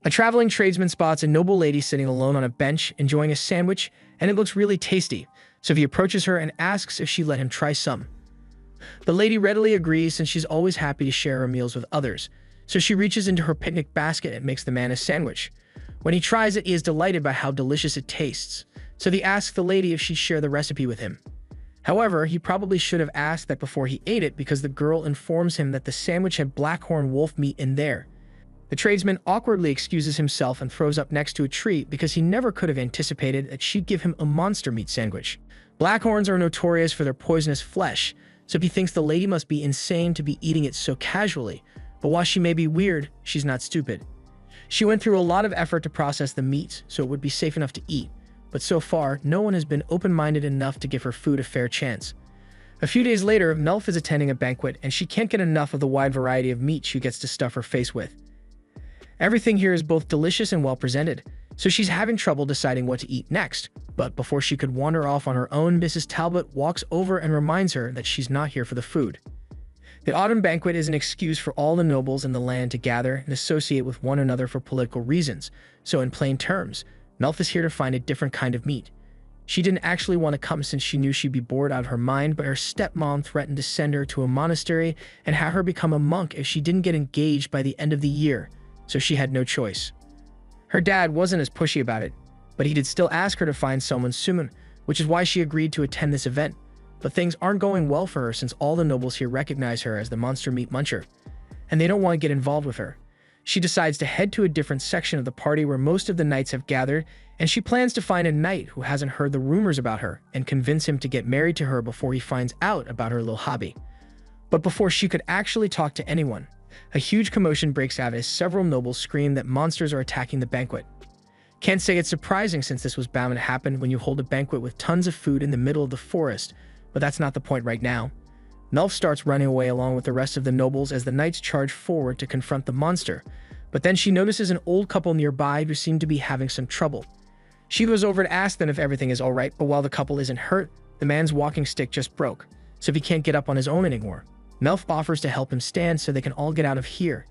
A traveling tradesman spots a noble lady sitting alone on a bench, enjoying a sandwich, and it looks really tasty, so he approaches her and asks if she'd let him try some. The lady readily agrees since she's always happy to share her meals with others, so she reaches into her picnic basket and makes the man a sandwich. When he tries it, he is delighted by how delicious it tastes, so he asks the lady if she'd share the recipe with him. However, he probably should have asked that before he ate it because the girl informs him that the sandwich had blackhorn wolf meat in there. The tradesman awkwardly excuses himself and throws up next to a tree because he never could have anticipated that she'd give him a monster meat sandwich. Blackhorns are notorious for their poisonous flesh, so he thinks the lady must be insane to be eating it so casually, but while she may be weird, she's not stupid. She went through a lot of effort to process the meat so it would be safe enough to eat, but so far, no one has been open-minded enough to give her food a fair chance. A few days later, Melf is attending a banquet and she can't get enough of the wide variety of meat she gets to stuff her face with. Everything here is both delicious and well presented, so she's having trouble deciding what to eat next. But before she could wander off on her own, Mrs. Talbot walks over and reminds her that she's not here for the food. The autumn banquet is an excuse for all the nobles in the land to gather and associate with one another for political reasons, so in plain terms, Melf is here to find a different kind of meat. She didn't actually want to come since she knew she'd be bored out of her mind, but her stepmom threatened to send her to a monastery and have her become a monk if she didn't get engaged by the end of the year, so she had no choice. Her dad wasn't as pushy about it, but he did still ask her to find someone soon, which is why she agreed to attend this event. But things aren't going well for her since all the nobles here recognize her as the monster meat muncher, and they don't want to get involved with her. She decides to head to a different section of the party where most of the knights have gathered, and she plans to find a knight who hasn't heard the rumors about her and convince him to get married to her before he finds out about her little hobby. But before she could actually talk to anyone, a huge commotion breaks out as several nobles scream that monsters are attacking the banquet. Can't say it's surprising since this was bound to happen when you hold a banquet with tons of food in the middle of the forest, but that's not the point right now. Melf starts running away along with the rest of the nobles as the knights charge forward to confront the monster, but then she notices an old couple nearby who seem to be having some trouble. She goes over to ask them if everything is alright, but while the couple isn't hurt, the man's walking stick just broke, so he can't get up on his own anymore. Melf offers to help him stand so they can all get out of here,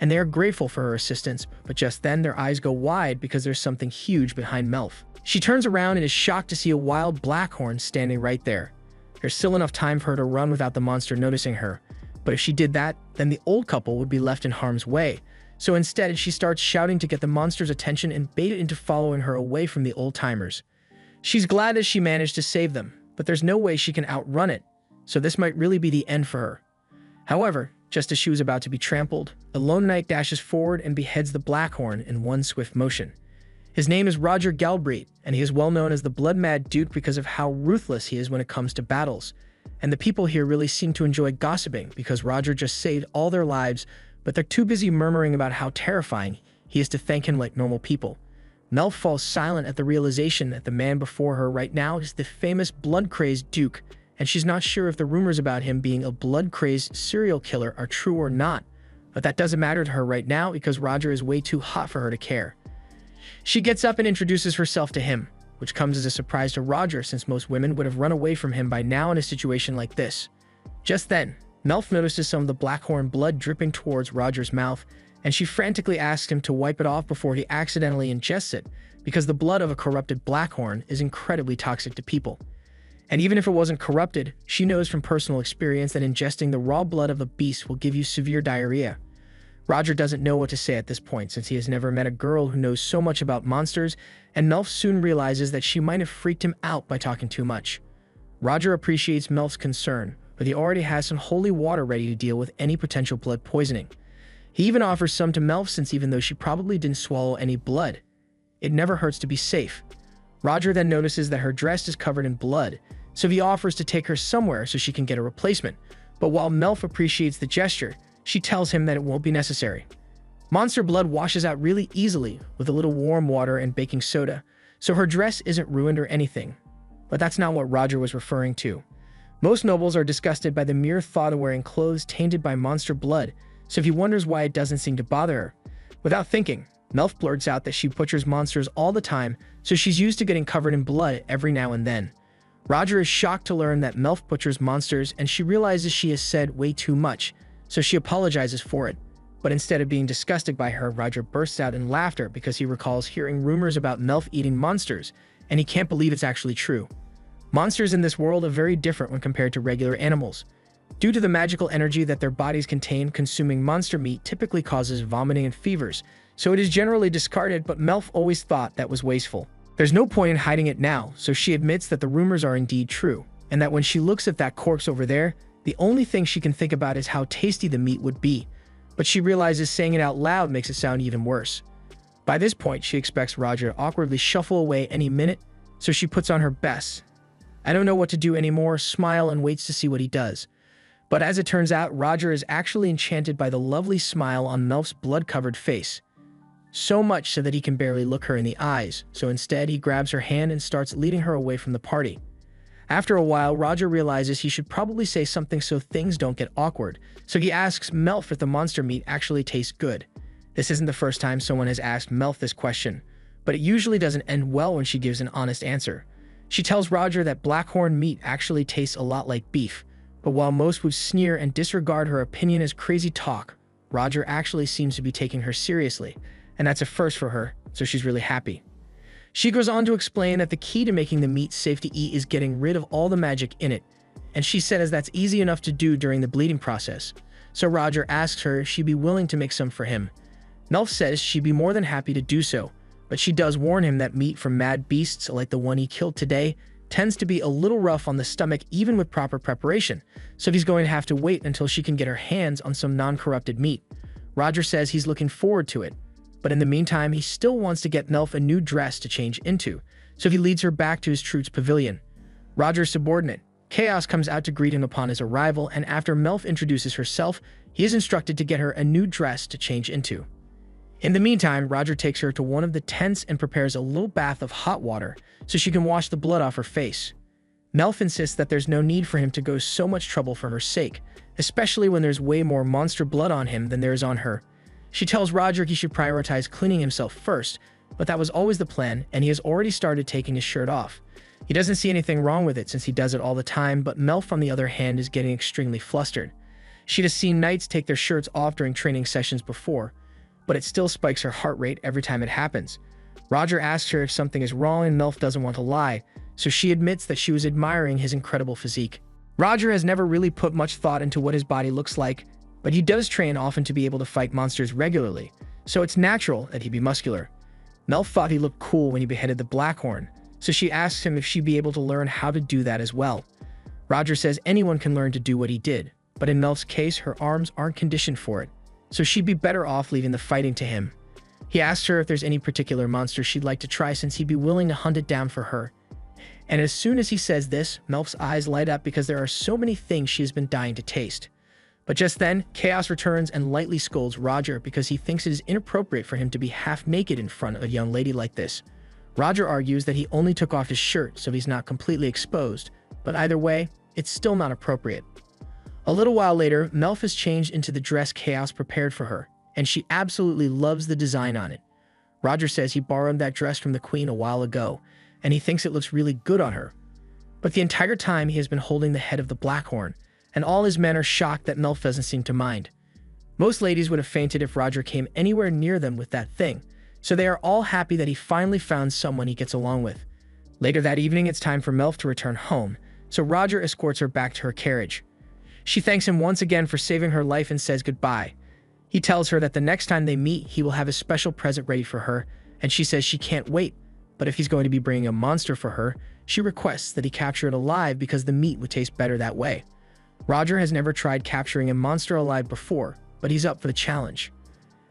and they are grateful for her assistance, but just then their eyes go wide because there's something huge behind Melf. She turns around and is shocked to see a wild blackhorn standing right there. There's still enough time for her to run without the monster noticing her, but if she did that, then the old couple would be left in harm's way. So instead, she starts shouting to get the monster's attention and bait it into following her away from the old-timers. She's glad that she managed to save them, but there's no way she can outrun it, so this might really be the end for her. However, just as she was about to be trampled, a lone knight dashes forward and beheads the blackhorn in one swift motion. His name is Roger Galbraith, and he is well known as the Blood-Mad Duke because of how ruthless he is when it comes to battles. And the people here really seem to enjoy gossiping because Roger just saved all their lives, but they're too busy murmuring about how terrifying he is to thank him like normal people. Melf falls silent at the realization that the man before her right now is the famous blood-crazed Duke, and she's not sure if the rumors about him being a blood-crazed serial killer are true or not, but that doesn't matter to her right now because Roger is way too hot for her to care. She gets up and introduces herself to him, which comes as a surprise to Roger since most women would have run away from him by now in a situation like this. Just then, Melf notices some of the blackhorn blood dripping towards Roger's mouth, and she frantically asks him to wipe it off before he accidentally ingests it, because the blood of a corrupted blackhorn is incredibly toxic to people. And even if it wasn't corrupted, she knows from personal experience that ingesting the raw blood of a beast will give you severe diarrhea. Roger doesn't know what to say at this point since he has never met a girl who knows so much about monsters, and Melf soon realizes that she might have freaked him out by talking too much. Roger appreciates Melf's concern, but he already has some holy water ready to deal with any potential blood poisoning. He even offers some to Melf since even though she probably didn't swallow any blood, it never hurts to be safe. Roger then notices that her dress is covered in blood, so he offers to take her somewhere so she can get a replacement, but while Melf appreciates the gesture, she tells him that it won't be necessary. Monster blood washes out really easily with a little warm water and baking soda, so her dress isn't ruined or anything. But that's not what Roger was referring to. Most nobles are disgusted by the mere thought of wearing clothes tainted by monster blood, so he wonders why it doesn't seem to bother her. Without thinking, Melf blurts out that she butchers monsters all the time, so she's used to getting covered in blood every now and then. Roger is shocked to learn that Melf butchers monsters, and she realizes she has said way too much, so she apologizes for it. But instead of being disgusted by her, Roger bursts out in laughter because he recalls hearing rumors about Melf eating monsters, and he can't believe it's actually true. Monsters in this world are very different when compared to regular animals. Due to the magical energy that their bodies contain, consuming monster meat typically causes vomiting and fevers, so it is generally discarded, but Melf always thought that was wasteful. There's no point in hiding it now, so she admits that the rumors are indeed true, and that when she looks at that corpse over there, the only thing she can think about is how tasty the meat would be. But she realizes saying it out loud makes it sound even worse. By this point, she expects Roger to awkwardly shuffle away any minute, so she puts on her best. I don't know what to do anymore, smile and waits to see what he does. But as it turns out, Roger is actually enchanted by the lovely smile on Melf's blood-covered face. So much so that he can barely look her in the eyes, so instead he grabs her hand and starts leading her away from the party. After a while, Roger realizes he should probably say something so things don't get awkward, so he asks Melf if the monster meat actually tastes good. This isn't the first time someone has asked Melf this question, but it usually doesn't end well when she gives an honest answer. She tells Roger that blackhorn meat actually tastes a lot like beef, but while most would sneer and disregard her opinion as crazy talk, Roger actually seems to be taking her seriously, and that's a first for her, so she's really happy. She goes on to explain that the key to making the meat safe to eat is getting rid of all the magic in it, and she says that's easy enough to do during the bleeding process, so Roger asks her if she'd be willing to make some for him. Melf says she'd be more than happy to do so, but she does warn him that meat from mad beasts like the one he killed today tends to be a little rough on the stomach even with proper preparation, so he's going to have to wait until she can get her hands on some non-corrupted meat. Roger says he's looking forward to it, but in the meantime, he still wants to get Melf a new dress to change into, so he leads her back to his trute's pavilion. Roger's subordinate, Chaos, comes out to greet him upon his arrival, and after Melf introduces herself, he is instructed to get her a new dress to change into. In the meantime, Roger takes her to one of the tents and prepares a little bath of hot water so she can wash the blood off her face. Melf insists that there's no need for him to go so much trouble for her sake, especially when there's way more monster blood on him than there is on her. She tells Roger he should prioritize cleaning himself first, but that was always the plan, and he has already started taking his shirt off. He doesn't see anything wrong with it since he does it all the time, but Melf, on the other hand, is getting extremely flustered. She'd have seen knights take their shirts off during training sessions before, but it still spikes her heart rate every time it happens. Roger asks her if something is wrong, and Melf doesn't want to lie, so she admits that she was admiring his incredible physique. Roger has never really put much thought into what his body looks like, but he does train often to be able to fight monsters regularly, so it's natural that he be muscular. Melf thought he looked cool when he beheaded the Blackhorn, so she asks him if she'd be able to learn how to do that as well. Roger says anyone can learn to do what he did, but in Melf's case, her arms aren't conditioned for it, so she'd be better off leaving the fighting to him. He asks her if there's any particular monster she'd like to try since he'd be willing to hunt it down for her. And as soon as he says this, Melf's eyes light up because there are so many things she has been dying to taste. But just then, Chaos returns and lightly scolds Roger because he thinks it is inappropriate for him to be half naked in front of a young lady like this. Roger argues that he only took off his shirt so he's not completely exposed, but either way, it's still not appropriate. A little while later, Melf has changed into the dress Chaos prepared for her, and she absolutely loves the design on it. Roger says he borrowed that dress from the queen a while ago, and he thinks it looks really good on her. But the entire time he has been holding the head of the Blackhorn, and all his men are shocked that Melf doesn't seem to mind. Most ladies would have fainted if Roger came anywhere near them with that thing, so they are all happy that he finally found someone he gets along with. Later that evening, it's time for Melf to return home, so Roger escorts her back to her carriage. She thanks him once again for saving her life and says goodbye. He tells her that the next time they meet, he will have a special present ready for her, and she says she can't wait, but if he's going to be bringing a monster for her, she requests that he capture it alive because the meat would taste better that way. Roger has never tried capturing a monster alive before, but he's up for the challenge.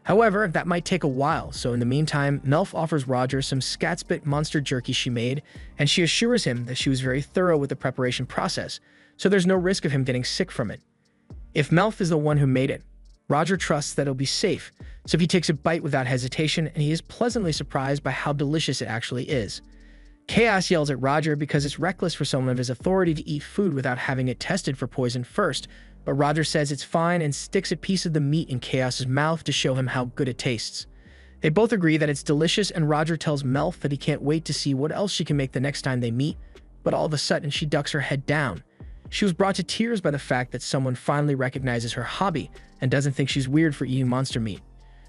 However, that might take a while, so in the meantime, Melf offers Roger some Skatspit monster jerky she made, and she assures him that she was very thorough with the preparation process, so there's no risk of him getting sick from it. If Melf is the one who made it, Roger trusts that it'll be safe, so he takes a bite without hesitation, and he is pleasantly surprised by how delicious it actually is. Chaos yells at Roger because it's reckless for someone of his authority to eat food without having it tested for poison first, but Roger says it's fine and sticks a piece of the meat in Chaos's mouth to show him how good it tastes. They both agree that it's delicious, and Roger tells Melf that he can't wait to see what else she can make the next time they meet, but all of a sudden she ducks her head down. She was brought to tears by the fact that someone finally recognizes her hobby and doesn't think she's weird for eating monster meat.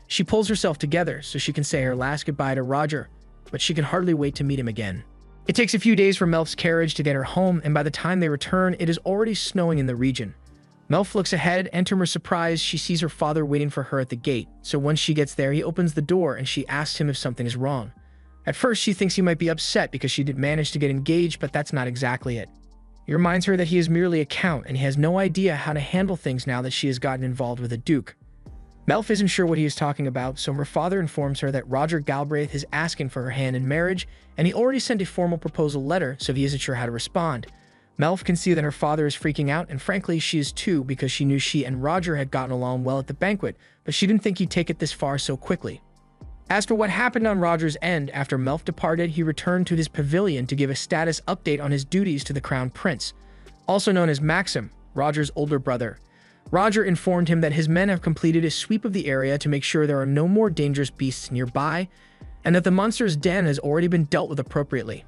She pulls herself together so she can say her last goodbye to Roger, but she can hardly wait to meet him again. It takes a few days for Melf's carriage to get her home, and by the time they return, it is already snowing in the region. Melf looks ahead, and to her surprise, she sees her father waiting for her at the gate. So once she gets there, he opens the door and she asks him if something is wrong. At first, she thinks he might be upset because she did manage to get engaged, but that's not exactly it. He reminds her that he is merely a count and he has no idea how to handle things now that she has gotten involved with a duke. Melf isn't sure what he is talking about, so her father informs her that Roger Galbraith is asking for her hand in marriage, and he already sent a formal proposal letter, so he isn't sure how to respond. Melf can see that her father is freaking out, and frankly, she is too, because she knew she and Roger had gotten along well at the banquet, but she didn't think he'd take it this far so quickly. As for what happened on Roger's end, after Melf departed, he returned to his pavilion to give a status update on his duties to the Crown Prince, also known as Maxim, Roger's older brother. Roger informed him that his men have completed a sweep of the area to make sure there are no more dangerous beasts nearby, and that the monster's den has already been dealt with appropriately.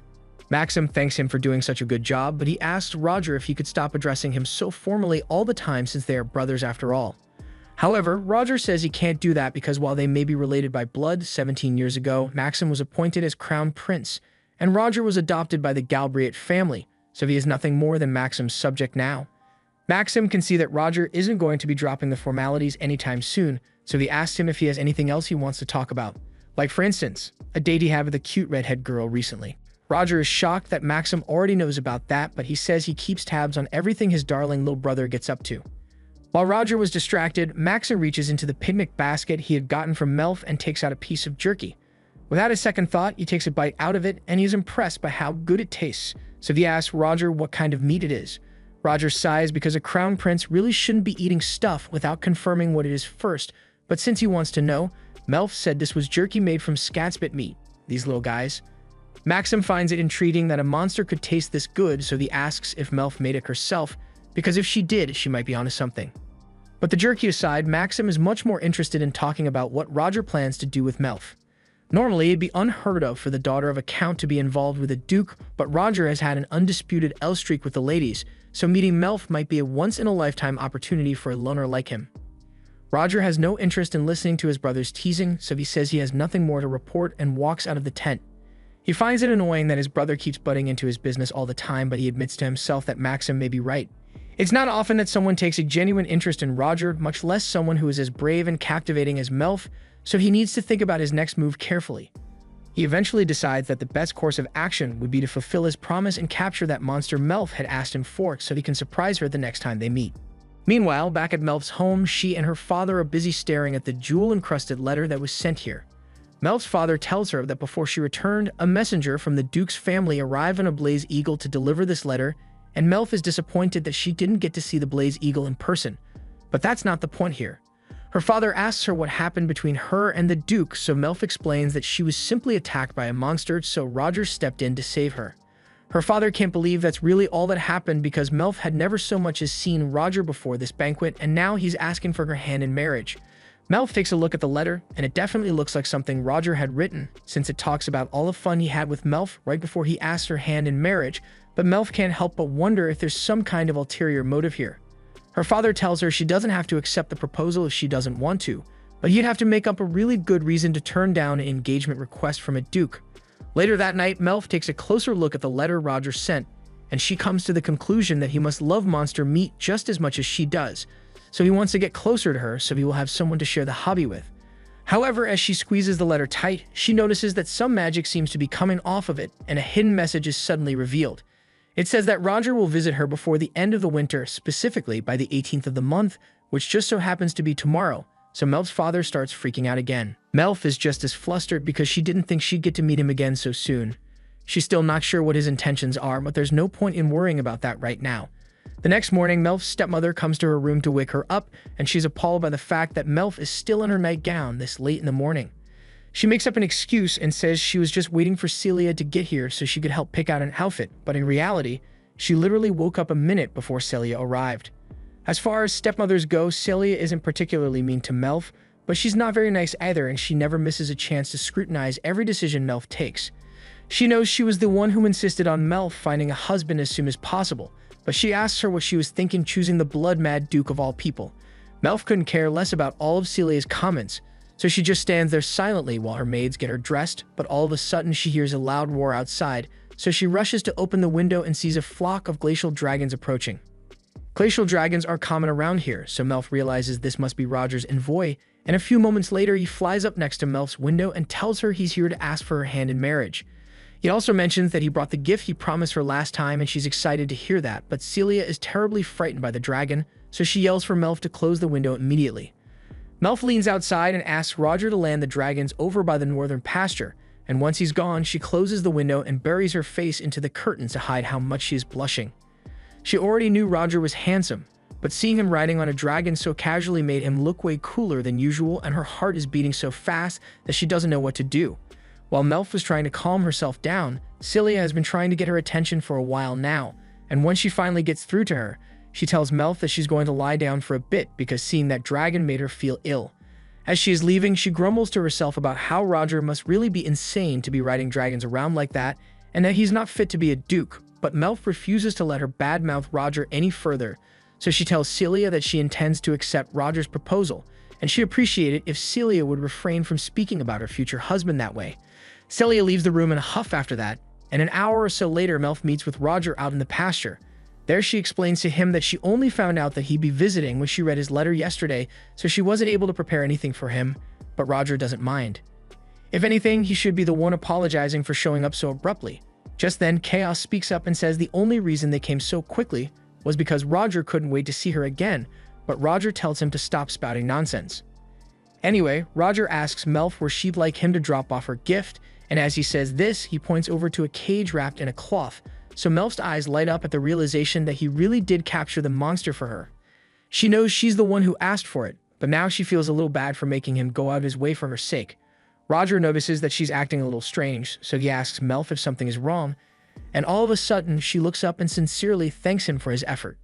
Maxim thanks him for doing such a good job, but he asks Roger if he could stop addressing him so formally all the time since they are brothers after all. However, Roger says he can't do that because while they may be related by blood, 17 years ago, Maxim was appointed as Crown Prince, and Roger was adopted by the Galbraith family, so he is nothing more than Maxim's subject now. Maxim can see that Roger isn't going to be dropping the formalities anytime soon, so he asks him if he has anything else he wants to talk about. Like for instance, a date he had with a cute redhead girl recently. Roger is shocked that Maxim already knows about that, but he says he keeps tabs on everything his darling little brother gets up to. While Roger was distracted, Maxim reaches into the picnic basket he had gotten from Melf and takes out a piece of jerky. Without a second thought, he takes a bite out of it, and he is impressed by how good it tastes, so he asks Roger what kind of meat it is. Roger sighs because a crown prince really shouldn't be eating stuff without confirming what it is first, but since he wants to know, Melf said this was jerky made from scatsbit meat, these little guys. Maxim finds it intriguing that a monster could taste this good, so he asks if Melf made it herself, because if she did, she might be onto something. But the jerky aside, Maxim is much more interested in talking about what Roger plans to do with Melf. Normally, it'd be unheard of for the daughter of a count to be involved with a duke, but Roger has had an undisputed L streak with the ladies, so meeting Melf might be a once-in-a-lifetime opportunity for a loner like him. Roger has no interest in listening to his brother's teasing, so he says he has nothing more to report and walks out of the tent. He finds it annoying that his brother keeps butting into his business all the time, but he admits to himself that Maxim may be right. It's not often that someone takes a genuine interest in Roger, much less someone who is as brave and captivating as Melf, so he needs to think about his next move carefully. He eventually decides that the best course of action would be to fulfill his promise and capture that monster Melf had asked him for so he can surprise her the next time they meet. Meanwhile, back at Melf's home, she and her father are busy staring at the jewel-encrusted letter that was sent here. Melf's father tells her that before she returned, a messenger from the Duke's family arrived on a Blaze Eagle to deliver this letter, and Melf is disappointed that she didn't get to see the Blaze Eagle in person. But that's not the point here. Her father asks her what happened between her and the Duke, so Melf explains that she was simply attacked by a monster, so Roger stepped in to save her. Her father can't believe that's really all that happened because Melf had never so much as seen Roger before this banquet, and now he's asking for her hand in marriage. Melf takes a look at the letter, and it definitely looks like something Roger had written, since it talks about all the fun he had with Melf right before he asked her hand in marriage, but Melf can't help but wonder if there's some kind of ulterior motive here. Her father tells her she doesn't have to accept the proposal if she doesn't want to, but he'd have to make up a really good reason to turn down an engagement request from a duke. Later that night, Melf takes a closer look at the letter Roger sent, and she comes to the conclusion that he must love monster meat just as much as she does, so he wants to get closer to her so he will have someone to share the hobby with. However, as she squeezes the letter tight, she notices that some magic seems to be coming off of it, and a hidden message is suddenly revealed. It says that Roger will visit her before the end of the winter, specifically by the 18th of the month, which just so happens to be tomorrow, so Melf's father starts freaking out again. Melf is just as flustered because she didn't think she'd get to meet him again so soon. She's still not sure what his intentions are, but there's no point in worrying about that right now. The next morning, Melf's stepmother comes to her room to wake her up, and she's appalled by the fact that Melf is still in her nightgown this late in the morning. She makes up an excuse and says she was just waiting for Celia to get here so she could help pick out an outfit, but in reality, she literally woke up a minute before Celia arrived. As far as stepmothers go, Celia isn't particularly mean to Melf, but she's not very nice either, and she never misses a chance to scrutinize every decision Melf takes. She knows she was the one who insisted on Melf finding a husband as soon as possible, but she asks her what she was thinking choosing the blood-mad Duke of all people. Melf couldn't care less about all of Celia's comments, so she just stands there silently while her maids get her dressed, but all of a sudden she hears a loud roar outside, so she rushes to open the window and sees a flock of glacial dragons approaching. Glacial dragons are common around here, so Melf realizes this must be Roger's envoy, and a few moments later he flies up next to Melf's window and tells her he's here to ask for her hand in marriage. He also mentions that he brought the gift he promised her last time, and she's excited to hear that, but Celia is terribly frightened by the dragon, so she yells for Melf to close the window immediately. Melf leans outside and asks Roger to land the dragons over by the northern pasture, and once he's gone, she closes the window and buries her face into the curtains to hide how much she is blushing. She already knew Roger was handsome, but seeing him riding on a dragon so casually made him look way cooler than usual, and her heart is beating so fast that she doesn't know what to do. While Melf was trying to calm herself down, Celia has been trying to get her attention for a while now, and when she finally gets through to her, she tells Melf that she's going to lie down for a bit because seeing that dragon made her feel ill. As she is leaving, she grumbles to herself about how Roger must really be insane to be riding dragons around like that, and that he's not fit to be a duke, but Melf refuses to let her badmouth Roger any further, so she tells Celia that she intends to accept Roger's proposal, and she'd appreciate it if Celia would refrain from speaking about her future husband that way. Celia leaves the room in a huff after that, and an hour or so later Melf meets with Roger out in the pasture. There she explains to him that she only found out that he'd be visiting when she read his letter yesterday, so she wasn't able to prepare anything for him, but Roger doesn't mind. If anything, he should be the one apologizing for showing up so abruptly. Just then, Chaos speaks up and says the only reason they came so quickly was because Roger couldn't wait to see her again, but Roger tells him to stop spouting nonsense. Anyway, Roger asks Melf where she'd like him to drop off her gift, and as he says this, he points over to a cage wrapped in a cloth, so Melf's eyes light up at the realization that he really did capture the monster for her. She knows she's the one who asked for it, but now she feels a little bad for making him go out of his way for her sake. Roger notices that she's acting a little strange, so he asks Melf if something is wrong, and all of a sudden she looks up and sincerely thanks him for his effort.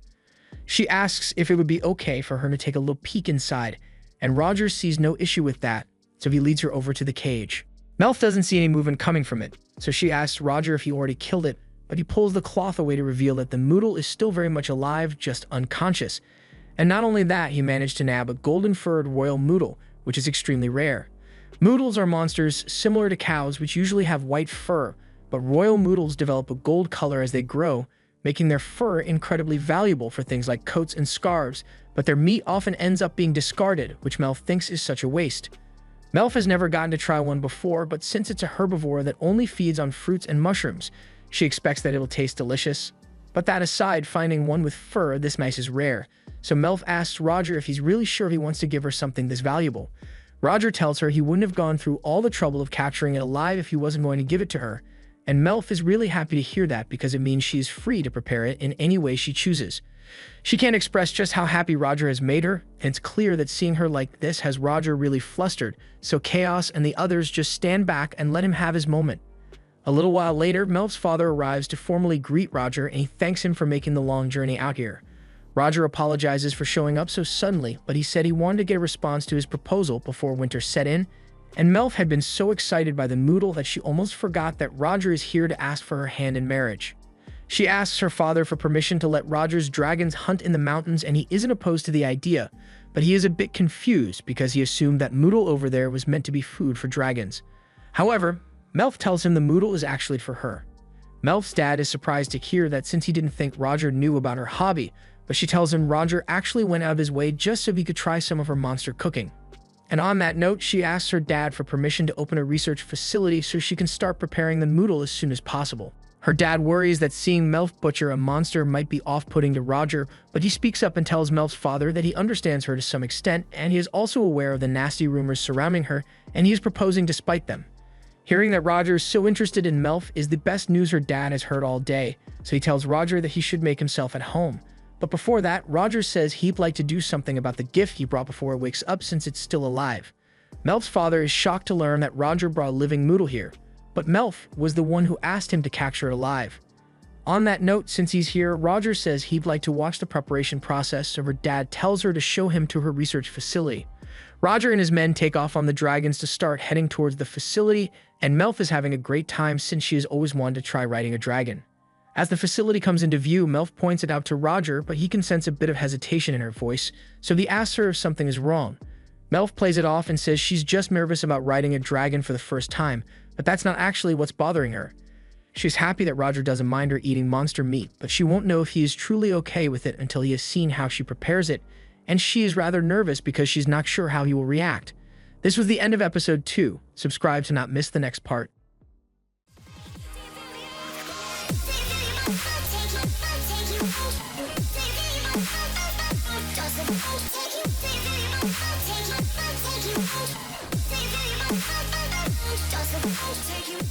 She asks if it would be okay for her to take a little peek inside, and Roger sees no issue with that, so he leads her over to the cage. Melf doesn't see any movement coming from it, so she asks Roger if he already killed it, but he pulls the cloth away to reveal that the Moodle is still very much alive, just unconscious. And not only that, he managed to nab a golden-furred royal Moodle, which is extremely rare. Moodles are monsters similar to cows, which usually have white fur, but royal Moodles develop a gold color as they grow, making their fur incredibly valuable for things like coats and scarves, but their meat often ends up being discarded, which Melf thinks is such a waste. Melf has never gotten to try one before, but since it's a herbivore that only feeds on fruits and mushrooms, she expects that it'll taste delicious. But that aside, finding one with fur this nice is rare, so Melf asks Roger if he's really sure he wants to give her something this valuable. Roger tells her he wouldn't have gone through all the trouble of capturing it alive if he wasn't going to give it to her, and Melf is really happy to hear that because it means she is free to prepare it in any way she chooses. She can't express just how happy Roger has made her, and it's clear that seeing her like this has Roger really flustered, so Chaos and the others just stand back and let him have his moment. A little while later, Melf's father arrives to formally greet Roger, and he thanks him for making the long journey out here. Roger apologizes for showing up so suddenly, but he said he wanted to get a response to his proposal before winter set in, and Melf had been so excited by the Moodle that she almost forgot that Roger is here to ask for her hand in marriage. She asks her father for permission to let Roger's dragons hunt in the mountains, and he isn't opposed to the idea, but he is a bit confused because he assumed that Moodle over there was meant to be food for dragons. However, Melf tells him the Moodle is actually for her. Melf's dad is surprised to hear that since he didn't think Roger knew about her hobby, but she tells him Roger actually went out of his way just so he could try some of her monster cooking. And on that note, she asks her dad for permission to open a research facility so she can start preparing the Moodle as soon as possible. Her dad worries that seeing Melf butcher a monster might be off-putting to Roger, but he speaks up and tells Melf's father that he understands her to some extent, and he is also aware of the nasty rumors surrounding her, and he is proposing despite them. Hearing that Roger is so interested in Melf is the best news her dad has heard all day, so he tells Roger that he should make himself at home. But before that, Roger says he'd like to do something about the gift he brought before it wakes up since it's still alive. Melf's father is shocked to learn that Roger brought a living Moodle here, but Melf was the one who asked him to capture it alive. On that note, since he's here, Roger says he'd like to watch the preparation process, so her dad tells her to show him to her research facility. Roger and his men take off on the dragons to start heading towards the facility, and Melf is having a great time since she has always wanted to try riding a dragon. As the facility comes into view, Melf points it out to Roger, but he can sense a bit of hesitation in her voice, so he asks her if something is wrong. Melf plays it off and says she's just nervous about riding a dragon for the first time, but that's not actually what's bothering her. She's happy that Roger doesn't mind her eating monster meat, but she won't know if he is truly okay with it until he has seen how she prepares it, and she is rather nervous because she's not sure how he will react. This was the end of episode 2. Subscribe to not miss the next part. Take you